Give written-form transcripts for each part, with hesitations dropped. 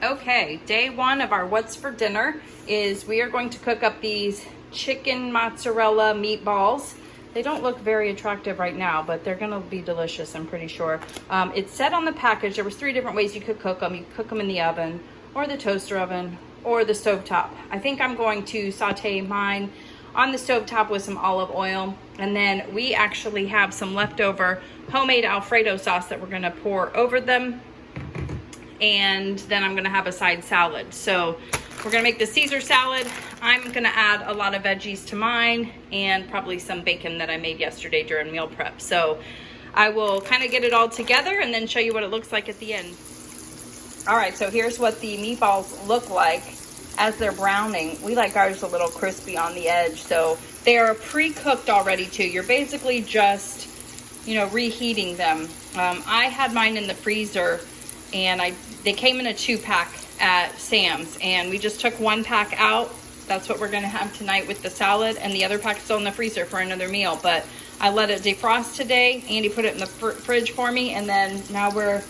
Okay, day one of our what's for dinner is we are going to cook up these chicken mozzarella meatballs. They don't look very attractive right now, but they're gonna be delicious, I'm pretty sure. It said on the package, there was 3 different ways you could cook them. You could cook them in the oven, or the toaster oven, or the stovetop. I think I'm going to saute mine on the stovetop with some olive oil. And then we actually have some leftover homemade Alfredo sauce that we're gonna pour over them. And then I'm gonna have a side salad. So we're gonna make the Caesar salad. I'm gonna add a lot of veggies to mine and probably some bacon that I made yesterday during meal prep. So I will kind of get it all together and then show you what it looks like at the end. All right, so here's what the meatballs look like as they're browning. We like ours a little crispy on the edge. So they are pre-cooked already too. You're basically just, reheating them. I had mine in the freezer and they came in a 2-pack at Sam's, and we just took 1 pack out. That's what we're gonna have tonight with the salad, and the other pack is still in the freezer for another meal. But I let it defrost today. Andy put it in the fridge for me, and then now we're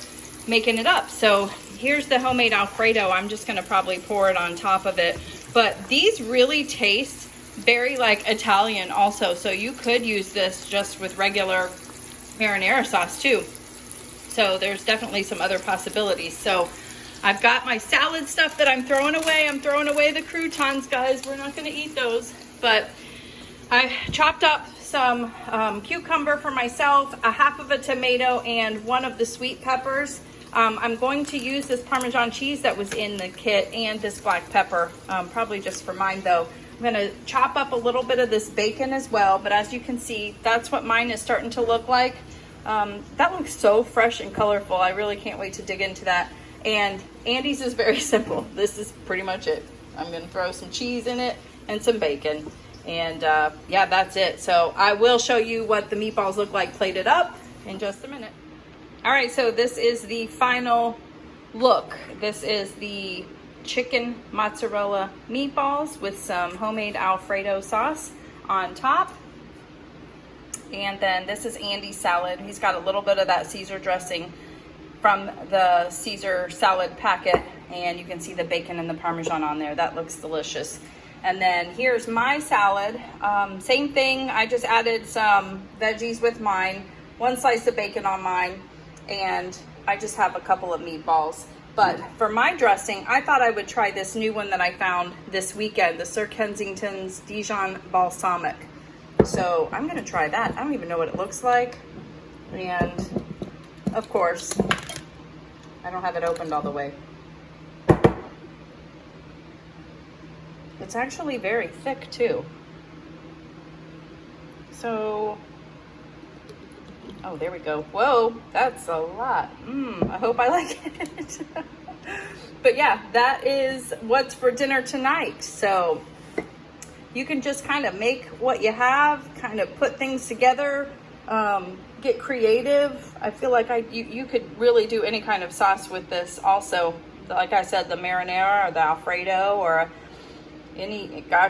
making it up. So here's the homemade Alfredo. I'm just gonna probably pour it on top of it. But these really taste very like Italian also, so you could use this just with regular marinara sauce too. So there's definitely some other possibilities. So I've got my salad stuff that I'm throwing away. I'm throwing away the croutons, guys. We're not gonna eat those. But I chopped up some cucumber for myself, a half of a tomato, and 1 of the sweet peppers. I'm going to use this Parmesan cheese that was in the kit and this black pepper, probably just for mine though. I'm gonna chop up a little bit of this bacon as well, but as you can see, that's what mine is starting to look like. That looks so fresh and colorful. I really can't wait to dig into that. And Andy's is very simple. This is pretty much it. I'm gonna throw some cheese in it and some bacon. And yeah, that's it. So I will show you what the meatballs look like plated up in just a minute. All right, so this is the final look. This is the chicken mozzarella meatballs with some homemade Alfredo sauce on top. And then this is Andy's salad. He's got a little bit of that Caesar dressing from the Caesar salad packet, and you can see the bacon and the Parmesan on there. That looks delicious. And then here's my salad. Same thing, I just added some veggies with mine, 1 slice of bacon on mine, and I just have a couple of meatballs. But for my dressing, I thought I would try this new one that I found this weekend, the Sir Kensington's Dijon Balsamic. So I'm gonna try that. I don't even know what it looks like. And of course, I don't have it opened all the way. It's actually very thick too. So, oh, there we go. Whoa, that's a lot. I hope I like it. But yeah, that is what's for dinner tonight. So you can just kind of make what you have, kind of put things together, get creative. I feel like you could really do any kind of sauce with this also. Like I said, the marinara or the Alfredo or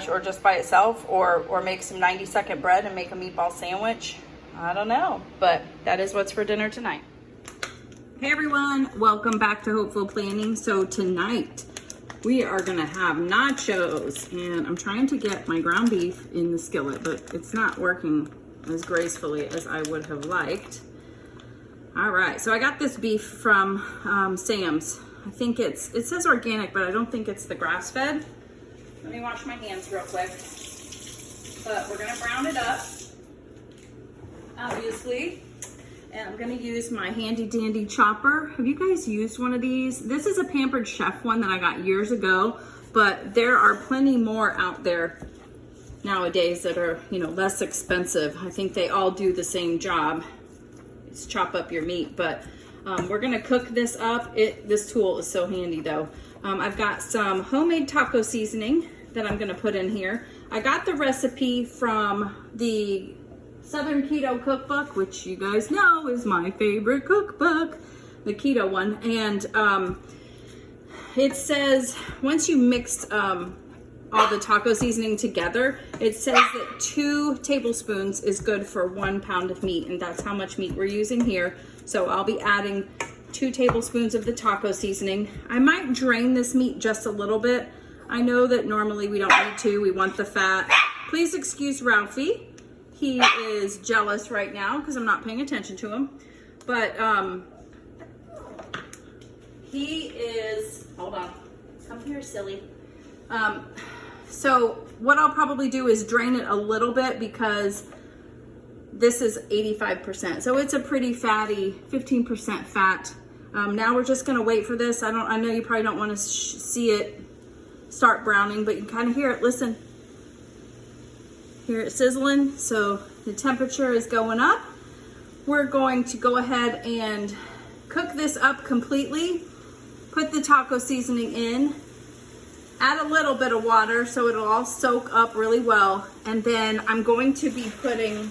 or just by itself, or make some 90-second bread and make a meatball sandwich. I don't know, but that is what's for dinner tonight. Hey everyone, welcome back to Hopeful Planning. So tonight we are gonna have nachos, and I'm trying to get my ground beef in the skillet, but it's not working as gracefully as I would have liked. All right, so I got this beef from Sam's. I think it says organic, but I don't think it's the grass-fed. Let me wash my hands real quick. But we're gonna brown it up, obviously. And I'm gonna use my handy dandy chopper. Have you guys used one of these? This is a Pampered Chef one that I got years ago, but there are plenty more out there nowadays that are, less expensive. I think they all do the same job. It's chop up your meat, but we're gonna cook this up. This tool is so handy though. I've got some homemade taco seasoning that I'm gonna put in here. I got the recipe from the Southern Keto Cookbook, which you guys know is my favorite cookbook, the keto one. And it says once you mix all the taco seasoning together, it says that 2 tablespoons is good for 1 pound of meat, and that's how much meat we're using here. So I'll be adding 2 tablespoons of the taco seasoning. I might drain this meat just a little bit. I know that normally we don't need to. We want the fat. Please excuse Ralphie. He is jealous right now because I'm not paying attention to him. But he is, hold on. Come here, silly. So what I'll probably do is drain it a little bit because this is 85%. So it's a pretty fatty, 15% fat. Now we're just gonna wait for this. I know you probably don't want to see it start browning, but you can kind of hear it. Listen, hear it sizzling. So the temperature is going up. We're going to go ahead and cook this up completely. Put the taco seasoning in. Add a little bit of water so it'll all soak up really well. And then I'm going to be putting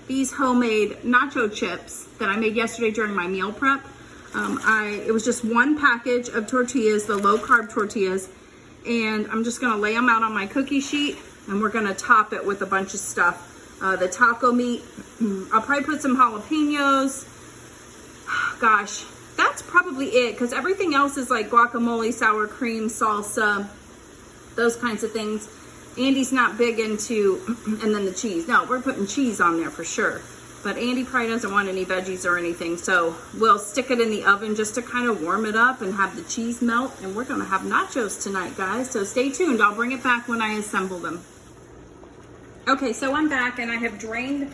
these homemade nacho chips that I made yesterday during my meal prep. It was just 1 package of tortillas, the low carb tortillas. And I'm just gonna lay them out on my cookie sheet and we're gonna top it with a bunch of stuff. The taco meat, I'll probably put some jalapenos. Gosh, that's probably it, because everything else is like guacamole, sour cream, salsa, those kinds of things. Andy's not big into, and then the cheese. No, we're putting cheese on there for sure. But Andy probably doesn't want any veggies or anything, so we'll stick it in the oven just to kind of warm it up and have the cheese melt. And we're gonna have nachos tonight, guys, so stay tuned. I'll bring it back when I assemble them. Okay, so I'm back and I have drained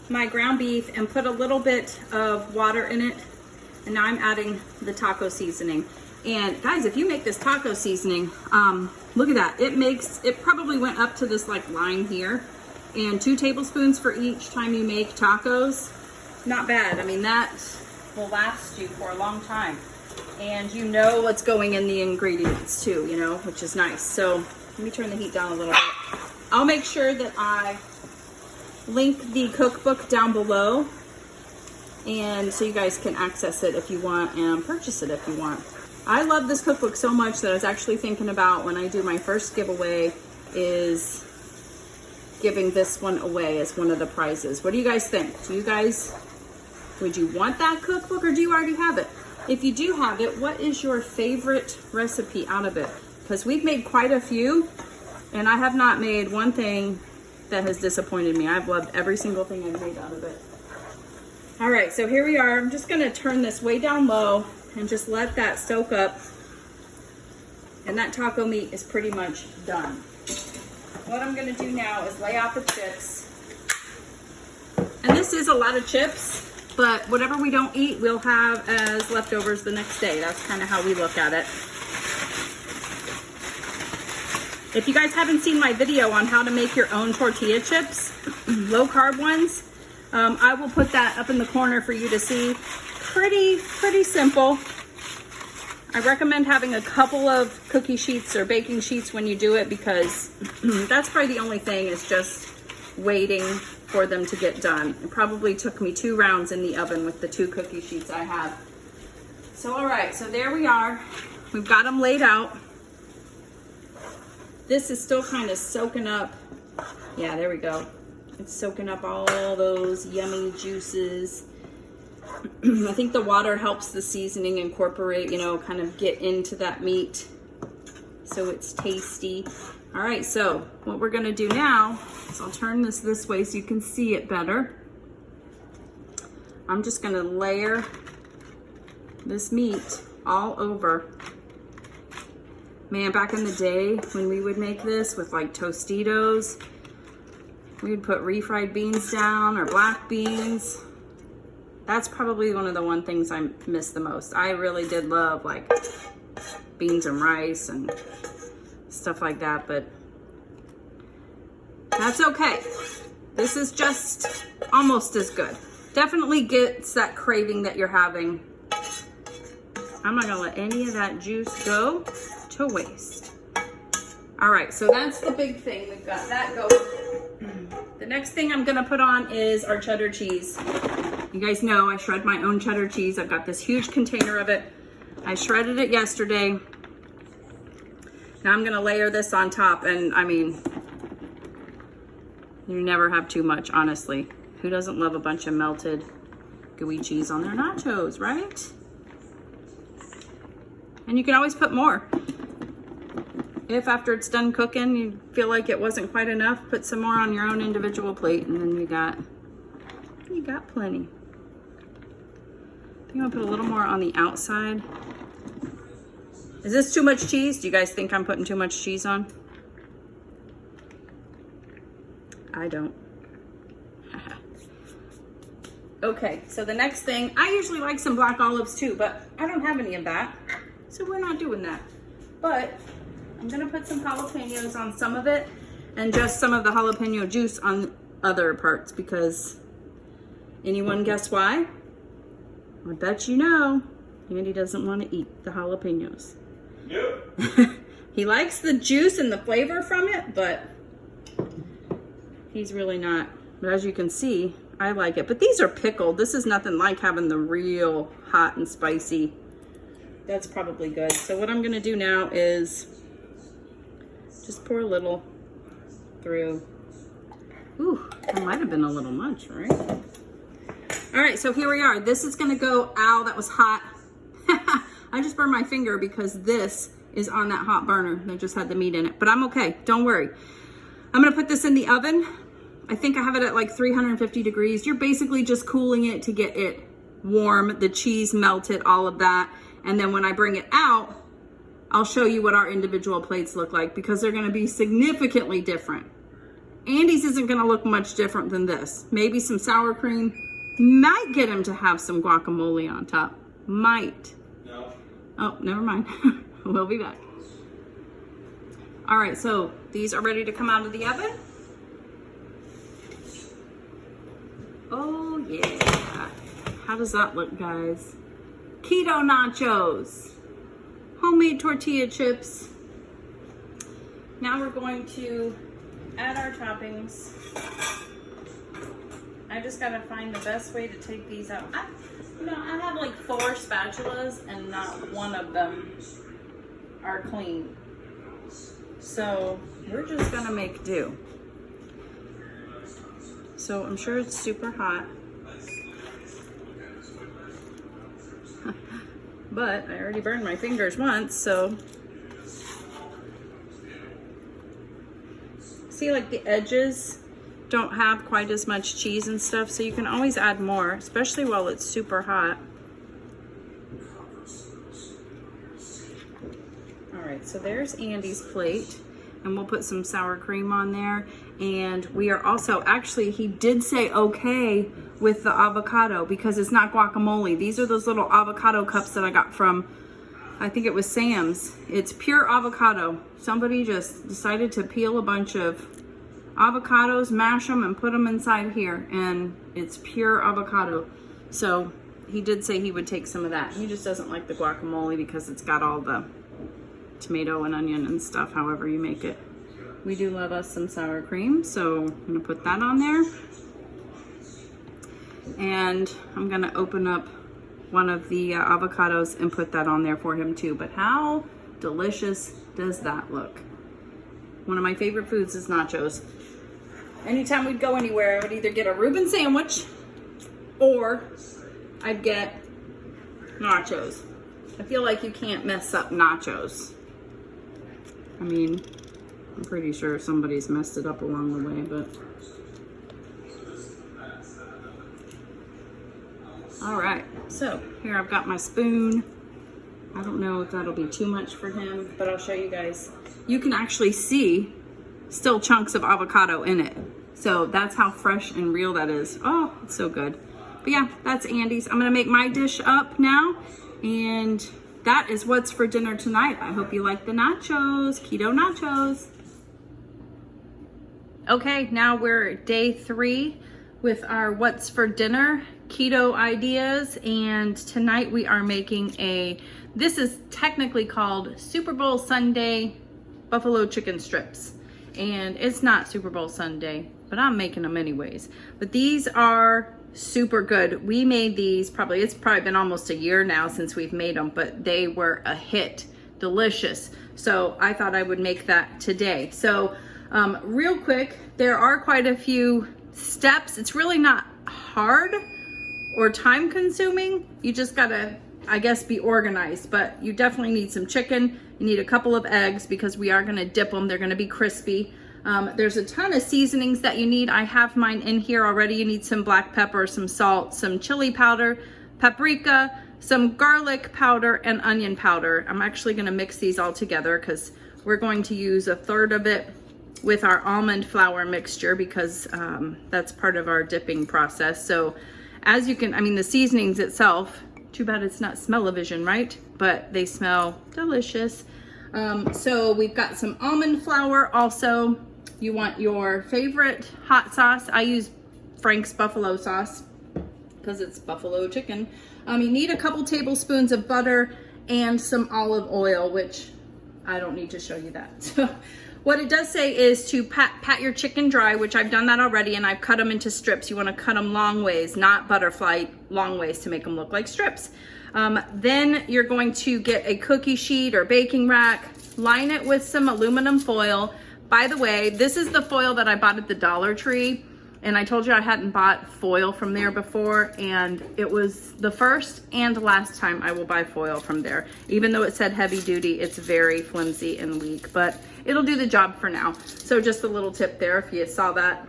my ground beef and put a little bit of water in it. And now I'm adding the taco seasoning. And guys, if you make this taco seasoning, look at that. It probably went up to this like line here. And 2 tablespoons for each time you make tacos. Not bad. I mean, that will last you for a long time. And you know what's going in the ingredients too, you know, which is nice. So let me turn the heat down a little bit. I'll make sure that I link the cookbook down below, and so you guys can access it if you want and purchase it if you want. I love this cookbook so much that I was actually thinking about, when I do my first giveaway, is giving this one away as one of the prizes. What do you guys think? Would you want that cookbook, or do you already have it? If you do have it, what is your favorite recipe out of it? Because we've made quite a few, and I have not made one thing that has disappointed me. I've loved every single thing I've made out of it. All right, so here we are. I'm just gonna turn this way down low and just let that soak up. And that taco meat is pretty much done. What I'm gonna do now is lay out the chips. And this is a lot of chips, but whatever we don't eat, we'll have as leftovers the next day. That's kind of how we look at it. If you guys haven't seen my video on how to make your own tortilla chips, low carb ones, I will put that up in the corner for you to see. Pretty simple. I recommend having a couple of cookie sheets or baking sheets when you do it, because that's probably the only thing, is just waiting for them to get done. It probably took me 2 rounds in the oven with the 2 cookie sheets I have. So all right, so there we are. We've got them laid out. This is still kind of soaking up. Yeah, there we go. It's soaking up all those yummy juices. I think the water helps the seasoning incorporate, you know, kind of get into that meat so it's tasty. All right, so what we're gonna do now is I'll turn this way so you can see it better. I'm just gonna layer this meat all over. Man, back in the day when we would make this with like Tostitos, we would put refried beans down or black beans. That's probably one of the things I miss the most. I really did love like beans and rice and stuff like that, but that's okay. This is just almost as good. Definitely gets that craving that you're having. I'm not gonna let any of that juice go to waste. All right, so that's the big thing. We've got that going. The next thing I'm gonna put on is our cheddar cheese. You guys know I shred my own cheddar cheese. I've got this huge container of it. I shredded it yesterday. Now I'm gonna layer this on top, and I mean, you never have too much, honestly. Who doesn't love a bunch of melted gooey cheese on their nachos, right? And you can always put more. If after it's done cooking, you feel like it wasn't quite enough, put some more on your own individual plate, and then you got plenty. I think I'm gonna put a little more on the outside. Is this too much cheese? Do you guys think I'm putting too much cheese on? I don't. Okay, so the next thing, I usually like some black olives too, but I don't have any of that, so we're not doing that. But I'm gonna put some jalapenos on some of it and just some of the jalapeno juice on other parts, because anyone guess why? I bet you know, Andy doesn't want to eat the jalapenos. Nope. He likes the juice and the flavor from it, but he's really not. But as you can see, I like it. But these are pickled. This is nothing like having the real hot and spicy. That's probably good. So what I'm gonna do now is just pour a little through. Ooh, that might have been a little much, right? All right, so here we are. This is gonna go, ow, that was hot. I just burned my finger because this is on that hot burner that just had the meat in it, but I'm okay, don't worry. I'm gonna put this in the oven. I think I have it at like 350 degrees. You're basically just cooling it to get it warm, the cheese melted, all of that. And then when I bring it out, I'll show you what our individual plates look like, because they're gonna be significantly different. Andy's isn't gonna look much different than this. Maybe some sour cream. Might get him to have some guacamole on top. Might. No. Oh, never mind. We'll be back. All right, so these are ready to come out of the oven. Oh yeah. How does that look, guys? Keto nachos. Homemade tortilla chips. Now we're going to add our toppings. I just gotta find the best way to take these out. I have like 4 spatulas and not one of them are clean. So we're just gonna make do. So I'm sure it's super hot. But I already burned my fingers once, so. See, like the edges don't have quite as much cheese and stuff, so you can always add more, especially while it's super hot. All right, so there's Andy's plate, and we'll put some sour cream on there. And we are also, actually, he did say okay with the avocado because it's not guacamole. These are those little avocado cups that I got from, I think it was Sam's. It's pure avocado. Somebody just decided to peel a bunch of avocados, mash them, and put them inside here, and it's pure avocado. So he did say he would take some of that. He just doesn't like the guacamole because it's got all the tomato and onion and stuff, however you make it. We do love us some sour cream, so I'm gonna put that on there. And I'm gonna open up one of the avocados and put that on there for him too. But how delicious does that look? One of my favorite foods is nachos. Anytime we'd go anywhere, I would either get a Reuben sandwich or I'd get nachos. I feel like you can't mess up nachos. I mean, I'm pretty sure somebody's messed it up along the way, but. All right, so here I've got my spoon. I don't know if that'll be too much for him, but I'll show you guys. You can actually see still chunks of avocado in it. So that's how fresh and real that is. Oh, it's so good. But yeah, that's Andy's. I'm gonna make my dish up now, and that is what's for dinner tonight. I hope you like the nachos, keto nachos. Okay, now we're at day 3 with our what's for dinner keto ideas, and tonight we are making this is technically called Super Bowl Sunday buffalo chicken strips, and it's not Super Bowl Sunday, but I'm making them anyways. But these are super good. We made these it's probably been almost a year now since we've made them, but they were a hit, delicious. So I thought I would make that today. So real quick, there are quite a few steps. It's really not hard or time consuming. You just gotta I guess, be organized. But you definitely need some chicken. You need a couple of eggs because we are gonna dip them. They're gonna be crispy. There's a ton of seasonings that you need. I have mine in here already. You need some black pepper, some salt, some chili powder, paprika, some garlic powder, and onion powder. I'm actually gonna mix these all together because we're going to use 1/3 of it with our almond flour mixture because that's part of our dipping process. So as you can, I mean, the seasonings itself, too bad it's not smell-o-vision, right? But they smell delicious. So we've got some almond flour also. You want your favorite hot sauce. I use Frank's buffalo sauce because it's buffalo chicken. You need a couple tablespoons of butter and some olive oil, which I don't need to show you that. So what it does say is to pat your chicken dry, which I've done that already, and I've cut them into strips. You want to cut them long ways, not butterfly long ways, to make them look like strips. Then you're going to get a cookie sheet or baking rack, line it with some aluminum foil. By the way, this is the foil that I bought at the Dollar Tree, and I told you I hadn't bought foil from there before, and it was the first and last time I will buy foil from there. Even though it said heavy duty, it's very flimsy and weak, but it'll do the job for now. So just a little tip there if you saw that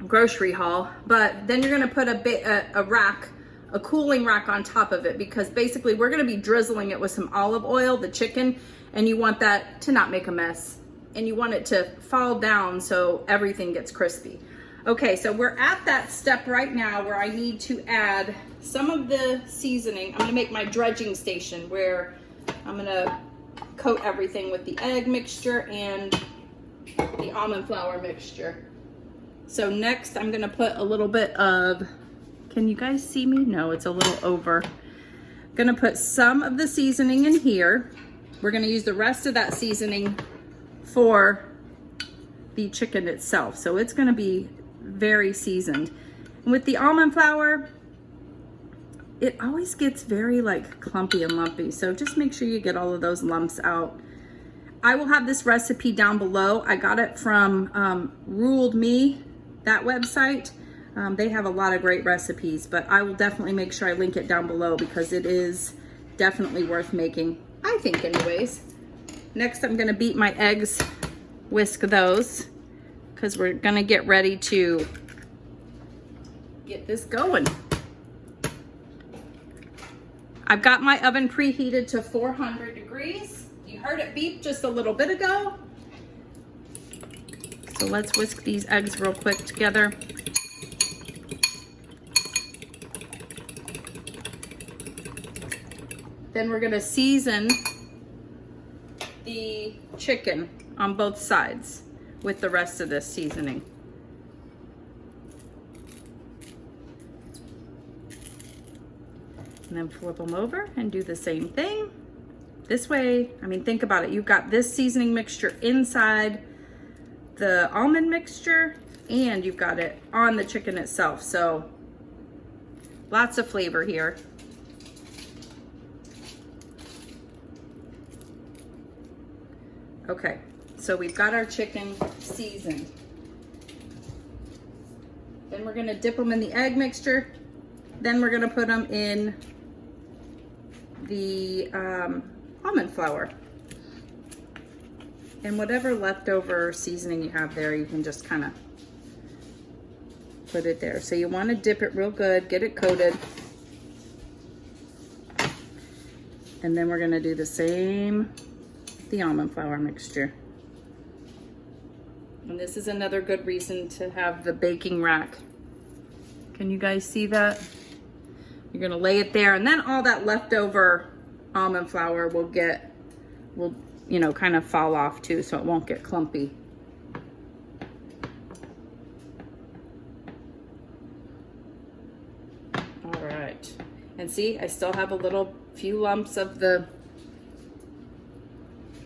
grocery haul. But then you're gonna put a rack, a cooling rack on top of it, because basically we're gonna be drizzling it with some olive oil, the chicken, and you want that to not make a mess. And you want it to fall down so everything gets crispy. Okay, so we're at that step right now where I need to add some of the seasoning. I'm gonna make my dredging station where I'm gonna coat everything with the egg mixture and the almond flour mixture. So next I'm gonna put a little bit of, can you guys see me? No, it's a little over. I'm gonna put some of the seasoning in here. We're gonna use the rest of that seasoning for the chicken itself. So it's gonna be very seasoned. And with the almond flour, it always gets very like clumpy and lumpy. So just make sure you get all of those lumps out. I will have this recipe down below. I got it from Ruled Me, that website. They have a lot of great recipes, but I will definitely make sure I link it down below because it is definitely worth making, I think anyways. Next, I'm gonna beat my eggs, whisk those, because we're gonna get ready to get this going. I've got my oven preheated to 400 degrees. You heard it beep just a little bit ago. So let's whisk these eggs real quick together. Then we're gonna season the chicken on both sides with the rest of this seasoning. And then flip them over and do the same thing. This way, I mean, think about it. You've got this seasoning mixture inside the almond mixture and you've got it on the chicken itself. So lots of flavor here. Okay, so we've got our chicken seasoned. Then we're gonna dip them in the egg mixture. Then we're gonna put them in the almond flour. And whatever leftover seasoning you have there, you can just kind of put it there. So you wanna dip it real good, get it coated. And then we're gonna do the same the almond flour mixture. And this is another good reason to have the baking rack. Can you guys see that? You're gonna lay it there and then all that leftover almond flour will you know, kind of fall off too, so it won't get clumpy. All right, and see, I still have a few lumps of the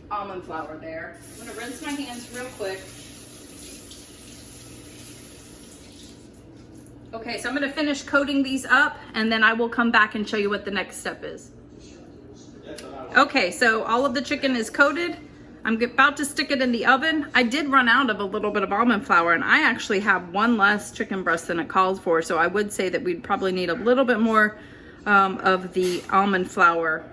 almond flour there. I'm gonna rinse my hands real quick. Okay, so I'm gonna finish coating these up and then I will come back and show you what the next step is. Okay, so all of the chicken is coated. I'm about to stick it in the oven. I did run out of a little bit of almond flour and I actually have one less chicken breast than it calls for. So I would say that we'd probably need a little bit more of the almond flour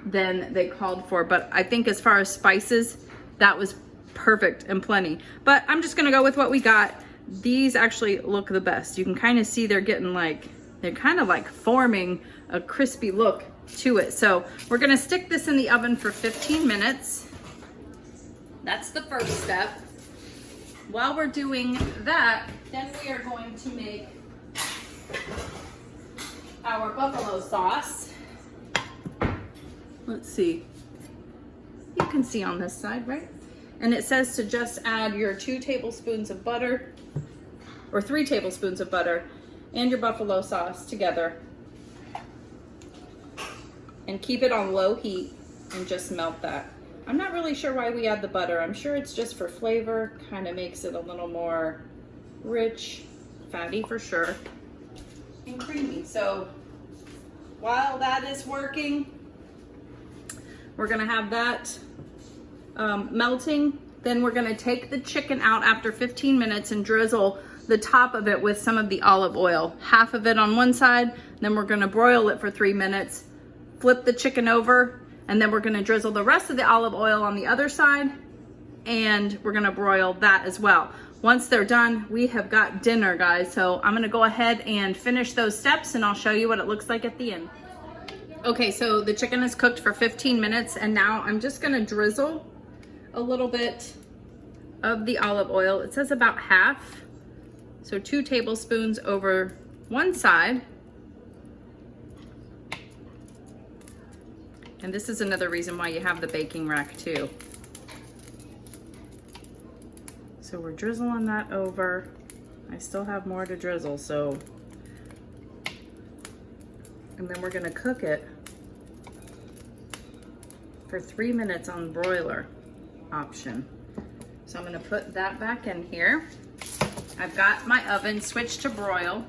than they called for. But I think as far as spices, that was perfect and plenty. But I'm just gonna go with what we got. These actually look the best. You can kind of see they're getting like, they're kind of like forming a crispy look to it. So we're gonna stick this in the oven for 15 minutes. That's the first step. While we're doing that, then we are going to make our buffalo sauce. Let's see. You can see on this side, right? And it says to just add your 2 tablespoons of butter, or 3 tablespoons of butter, and your buffalo sauce together. And keep it on low heat and just melt that. I'm not really sure why we add the butter. I'm sure it's just for flavor, kind of makes it a little more rich, fatty for sure, and creamy. So while that is working, we're gonna have that melting. Then we're gonna take the chicken out after 15 minutes and drizzle the top of it with some of the olive oil. Half of it on one side, then we're gonna broil it for 3 minutes, flip the chicken over, and then we're gonna drizzle the rest of the olive oil on the other side, and we're gonna broil that as well. Once they're done, we have got dinner, guys. So I'm gonna go ahead and finish those steps and I'll show you what it looks like at the end. Okay, so the chicken is cooked for 15 minutes and now I'm just gonna drizzle a little bit of the olive oil. It says about half. So 2 tablespoons over one side. And this is another reason why you have the baking rack too. So we're drizzling that over. I still have more to drizzle, so. And then we're gonna cook it for 3 minutes on broiler option. So I'm gonna put that back in here. I've got my oven switched to broil.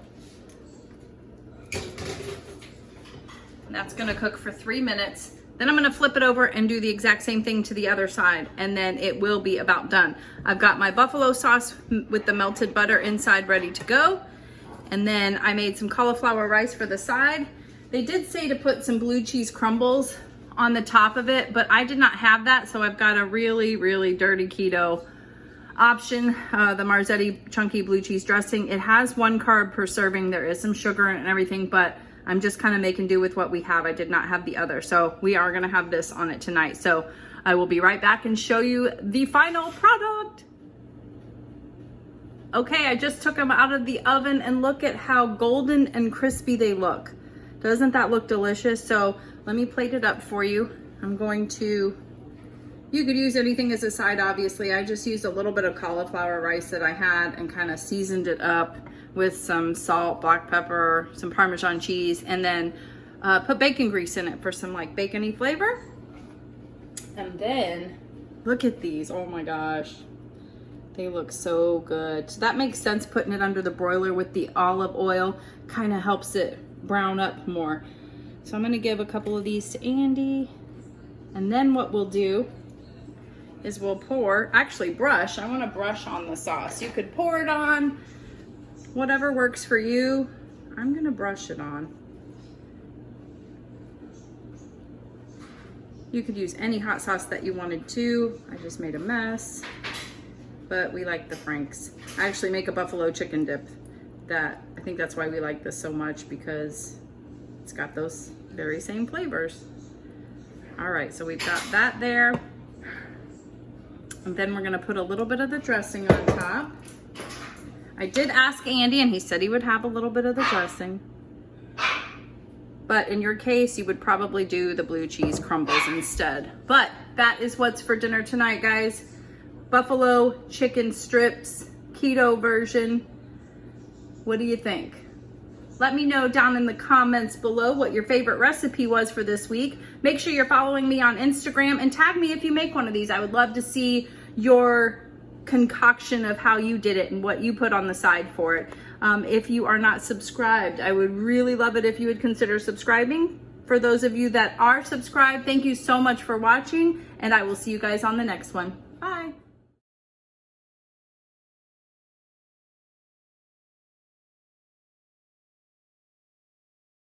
And that's gonna cook for 3 minutes. Then I'm gonna flip it over and do the exact same thing to the other side, and then it will be about done. I've got my buffalo sauce with the melted butter inside ready to go. And then I made some cauliflower rice for the side. They did say to put some blue cheese crumbles on the top of it, but I did not have that, so I've got a really, really dirty keto option, the Marzetti chunky blue cheese dressing. It has 1 carb per serving. There is some sugar and everything, but I'm just kind of making do with what we have. I did not have the other, so we are gonna have this on it tonight. So I will be right back and show you the final product. Okay, I just took them out of the oven and look at how golden and crispy they look. Doesn't that look delicious? So let me plate it up for you. I'm going to, you could use anything as a side, obviously. I just used a little bit of cauliflower rice that I had and kind of seasoned it up with some salt, black pepper, some Parmesan cheese, and then put bacon grease in it for some like bacony flavor. And then look at these, oh my gosh. They look so good. So that makes sense, putting it under the broiler with the olive oil kind of helps it brown up more. So I'm gonna give a couple of these to Andy. And then what we'll do is we'll pour, actually brush, I wanna brush on the sauce. You could pour it on, whatever works for you. I'm gonna brush it on. You could use any hot sauce that you wanted to. I just made a mess, but we like the Frank's. I actually make a buffalo chicken dip that, I think that's why we like this so much, because it's got those very same flavors. All right, so we've got that there. And then we're gonna put a little bit of the dressing on top. I did ask Andy and he said he would have a little bit of the dressing. But in your case, you would probably do the blue cheese crumbles instead. But that is what's for dinner tonight, guys. Buffalo chicken strips, keto version. What do you think? Let me know down in the comments below what your favorite recipe was for this week. Make sure you're following me on Instagram and tag me if you make one of these. I would love to see your concoction of how you did it and what you put on the side for it. If you are not subscribed, I would really love it if you would consider subscribing. For those of you that are subscribed, thank you so much for watching, and I will see you guys on the next one.